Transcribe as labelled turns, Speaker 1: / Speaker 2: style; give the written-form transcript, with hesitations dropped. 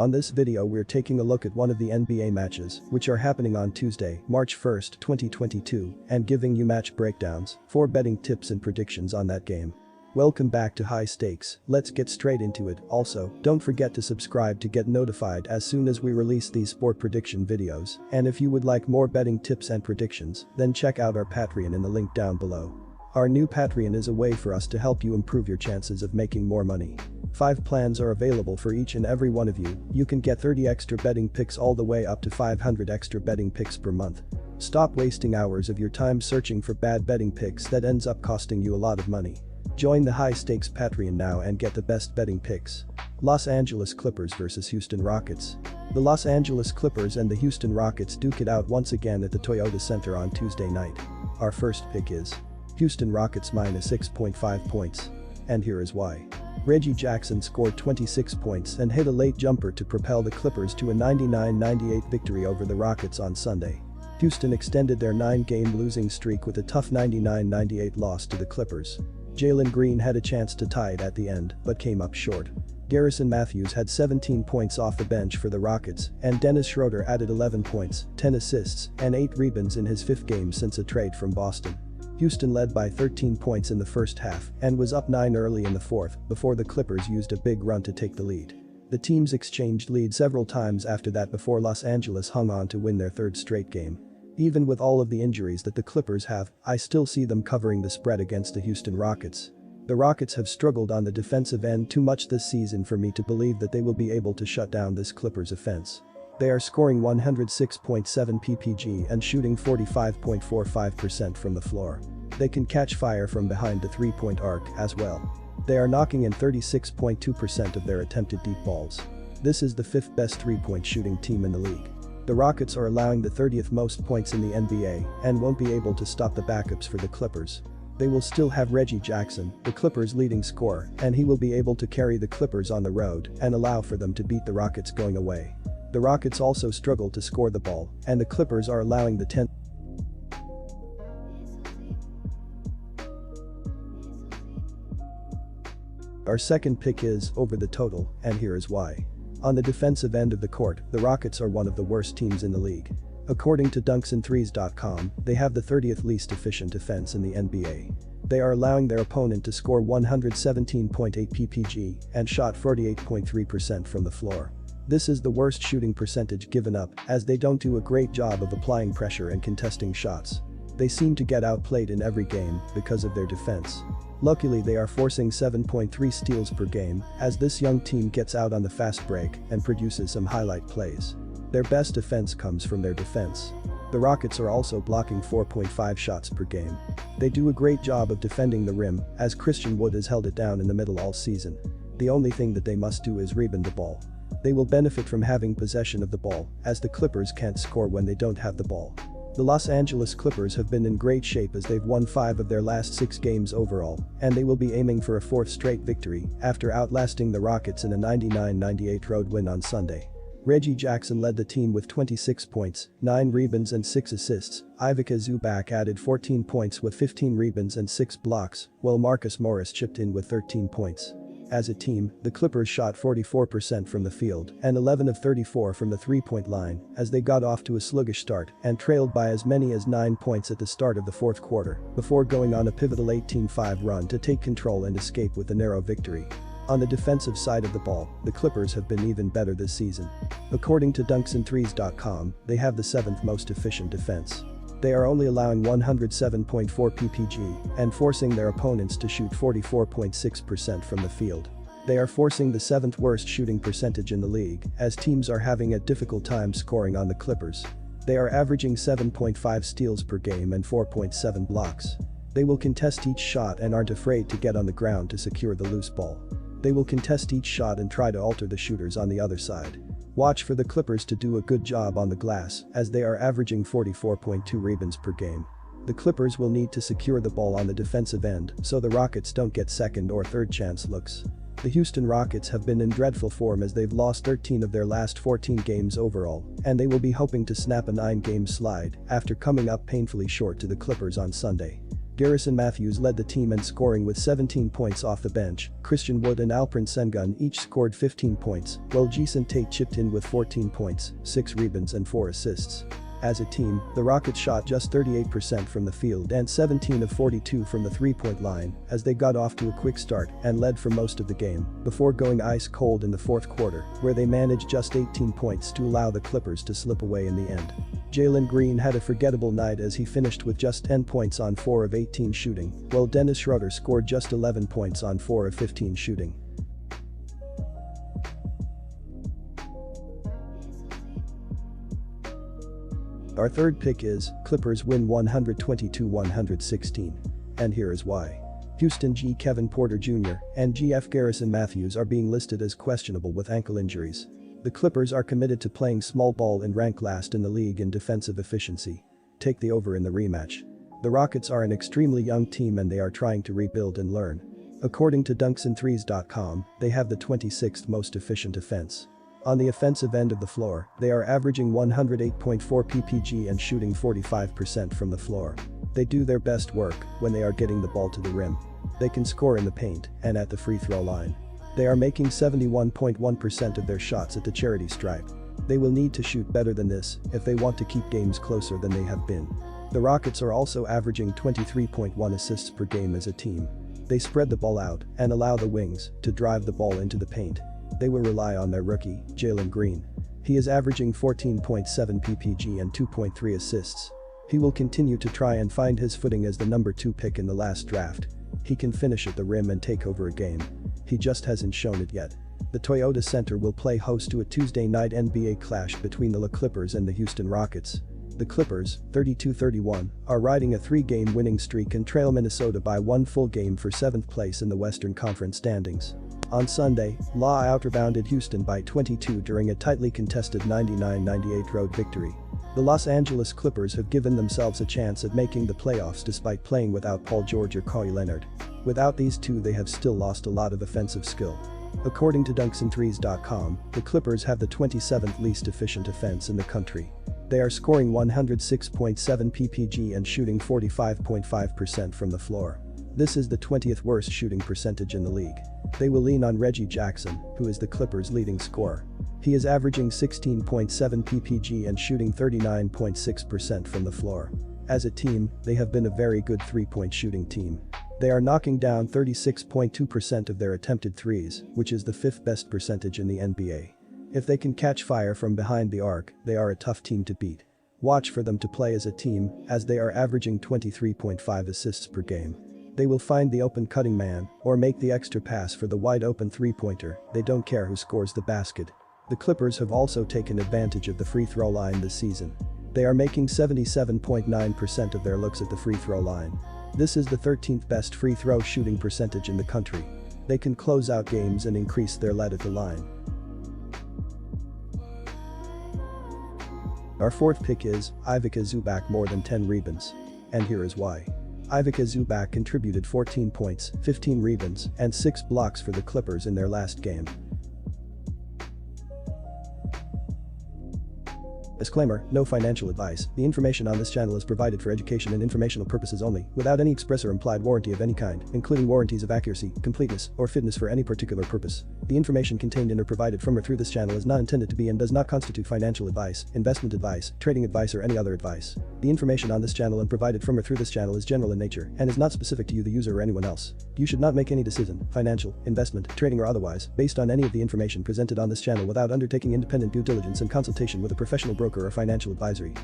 Speaker 1: On this video we're taking a look at one of the NBA matches, which are happening on Tuesday, March 1st, 2022, and giving you match breakdowns, 4 betting tips and predictions on that game. Welcome back to High Stakes, let's get straight into it. Also, don't forget to subscribe to get notified as soon as we release these sport prediction videos, and if you would like more betting tips and predictions, then check out our Patreon in the link down below. Our new Patreon is a way for us to help you improve your chances of making more money. 5 plans are available for each and every one of you. You can get 30 extra betting picks all the way up to 500 extra betting picks per month. Stop wasting hours of your time searching for bad betting picks that ends up costing you a lot of money. Join the High Stakes Patreon now and get the best betting picks. Los Angeles Clippers vs Houston Rockets. The Los Angeles Clippers and the Houston Rockets duke it out once again at the Toyota Center on Tuesday night. Our first pick is Houston Rockets minus 6.5 points. And here is why. Reggie Jackson scored 26 points and hit a late jumper to propel the Clippers to a 99-98 victory over the Rockets on Sunday. Houston extended their 9-game losing streak with a tough 99-98 loss to the Clippers. Jalen Green had a chance to tie it at the end, but came up short. Garrison Matthews had 17 points off the bench for the Rockets, and Dennis Schroeder added 11 points, 10 assists, and 8 rebounds in his 5th game since a trade from Boston. Houston led by 13 points in the first half and was up 9 early in the fourth before the Clippers used a big run to take the lead. The teams exchanged lead several times after that before Los Angeles hung on to win their 3rd straight game. Even with all of the injuries that the Clippers have, I still see them covering the spread against the Houston Rockets. The Rockets have struggled on the defensive end too much this season for me to believe that they will be able to shut down this Clippers offense. They are scoring 106.7 ppg and shooting 45.45% from the floor. They can catch fire from behind the 3-point arc as well. They are knocking in 36.2% of their attempted deep balls. This is the 5th best 3-point shooting team in the league. The Rockets are allowing the 30th most points in the NBA and won't be able to stop the backups for the Clippers. They will still have Reggie Jackson, the Clippers' leading scorer, and he will be able to carry the Clippers on the road and allow for them to beat the Rockets going away. The Rockets also struggle to score the ball, and the Clippers are allowing the 10th. Our second pick is over the total, and here is why. On the defensive end of the court, the Rockets are one of the worst teams in the league. According to dunksandthrees.com, they have the 30th least efficient defense in the NBA. They are allowing their opponent to score 117.8 ppg and shot 48.3% from the floor. This is the worst shooting percentage given up, as they don't do a great job of applying pressure and contesting shots. They seem to get outplayed in every game because of their defense. Luckily they are forcing 7.3 steals per game, as this young team gets out on the fast break and produces some highlight plays. Their best offense comes from their defense. The Rockets are also blocking 4.5 shots per game. They do a great job of defending the rim, as Christian Wood has held it down in the middle all season. The only thing that they must do is rebound the ball. They will benefit from having possession of the ball, as the Clippers can't score when they don't have the ball. The Los Angeles Clippers have been in great shape as they've won 5 of their last 6 games overall, and they will be aiming for a 4th straight victory after outlasting the Rockets in a 99-98 road win on Sunday. Reggie Jackson led the team with 26 points, 9 rebounds and 6 assists. Ivica Zubac added 14 points with 15 rebounds and 6 blocks, while Marcus Morris chipped in with 13 points. As a team, the Clippers shot 44% from the field and 11 of 34 from the 3-point line as they got off to a sluggish start and trailed by as many as 9 points at the start of the 4th quarter before going on a pivotal 18-5 run to take control and escape with a narrow victory. On the defensive side of the ball, the Clippers have been even better this season. According to dunksandthrees.com, they have the 7th most efficient defense. They are only allowing 107.4 ppg and forcing their opponents to shoot 44.6% from the field. They are forcing the 7th worst shooting percentage in the league, as teams are having a difficult time scoring on the Clippers. They are averaging 7.5 steals per game and 4.7 blocks. They will contest each shot and aren't afraid to get on the ground to secure the loose ball. They will contest each shot and try to alter the shooters on the other side. Watch for the Clippers to do a good job on the glass, as they are averaging 44.2 rebounds per game. The Clippers will need to secure the ball on the defensive end so the Rockets don't get 2nd or 3rd chance looks. The Houston Rockets have been in dreadful form as they've lost 13 of their last 14 games overall, and they will be hoping to snap a 9-game slide after coming up painfully short to the Clippers on Sunday. Garrison Matthews led the team in scoring with 17 points off the bench. Christian Wood and Alperen Sengun each scored 15 points, while Jason Tate chipped in with 14 points, 6 rebounds and 4 assists. As a team, the Rockets shot just 38% from the field and 17 of 42 from the three-point line as they got off to a quick start and led for most of the game before going ice cold in the fourth quarter, where they managed just 18 points to allow the Clippers to slip away in the end. Jalen Green had a forgettable night as he finished with just 10 points on 4 of 18 shooting, while Dennis Schroeder scored just 11 points on 4 of 15 shooting. Our third pick is Clippers win 122-116. And here is why. Houston G. Kevin Porter Jr. and GF Garrison Matthews are being listed as questionable with ankle injuries. The Clippers are committed to playing small ball and rank last in the league in defensive efficiency. Take the over in the rematch. The Rockets are an extremely young team and they are trying to rebuild and learn. According to dunksandthrees.com, they have the 26th most efficient offense. On the offensive end of the floor, they are averaging 108.4 ppg and shooting 45% from the floor. They do their best work when they are getting the ball to the rim. They can score in the paint and at the free throw line. They are making 71.1% of their shots at the charity stripe. They will need to shoot better than this if they want to keep games closer than they have been. The Rockets are also averaging 23.1 assists per game as a team. They spread the ball out and allow the wings to drive the ball into the paint. They will rely on their rookie, Jalen Green. He is averaging 14.7 ppg and 2.3 assists. He will continue to try and find his footing as the number 2 pick in the last draft. He can finish at the rim and take over a game. He just hasn't shown it yet. The Toyota Center will play host to a Tuesday night NBA clash between the Clippers and the Houston Rockets. The Clippers, 32-31, are riding a 3-game winning streak and trail Minnesota by 1 full game for 7th place in the Western Conference standings. On Sunday, La outrebounded Houston by 22 during a tightly contested 99-98 road victory. The Los Angeles Clippers have given themselves a chance at making the playoffs despite playing without Paul George or Kawhi Leonard. Without these two, they have still lost a lot of offensive skill. According to dunksandthrees.com, the Clippers have the 27th least efficient offense in the country. They are scoring 106.7 ppg and shooting 45.5% from the floor. This is the 20th worst shooting percentage in the league. They will lean on Reggie Jackson, who is the Clippers' leading scorer. He is averaging 16.7 ppg and shooting 39.6% from the floor. As a team, they have been a very good three-point shooting team. They are knocking down 36.2% of their attempted threes, which is the 5th best percentage in the NBA. If they can catch fire from behind the arc, they are a tough team to beat. Watch for them to play as a team, as they are averaging 23.5 assists per game. They will find the open cutting man or make the extra pass for the wide open three-pointer. They don't care who scores the basket. The Clippers have also taken advantage of the free throw line this season. They are making 77.9% of their looks at the free throw line. This is the 13th best free throw shooting percentage in the country. They can close out games and increase their lead at the line. Our fourth pick is Ivica Zubac more than 10 rebounds. And here is why. Ivica Zubac contributed 14 points, 15 rebounds, and 6 blocks for the Clippers in their last game. Disclaimer, no financial advice. The information on this channel is provided for education and informational purposes only, without any express or implied warranty of any kind, including warranties of accuracy, completeness, or fitness for any particular purpose. The information contained in or provided from or through this channel is not intended to be and does not constitute financial advice, investment advice, trading advice, or any other advice. The information on this channel and provided from or through this channel is general in nature and is not specific to you, the user, or anyone else. You should not make any decision, financial, investment, trading, or otherwise, based on any of the information presented on this channel without undertaking independent due diligence and consultation with a professional broker or financial advisory.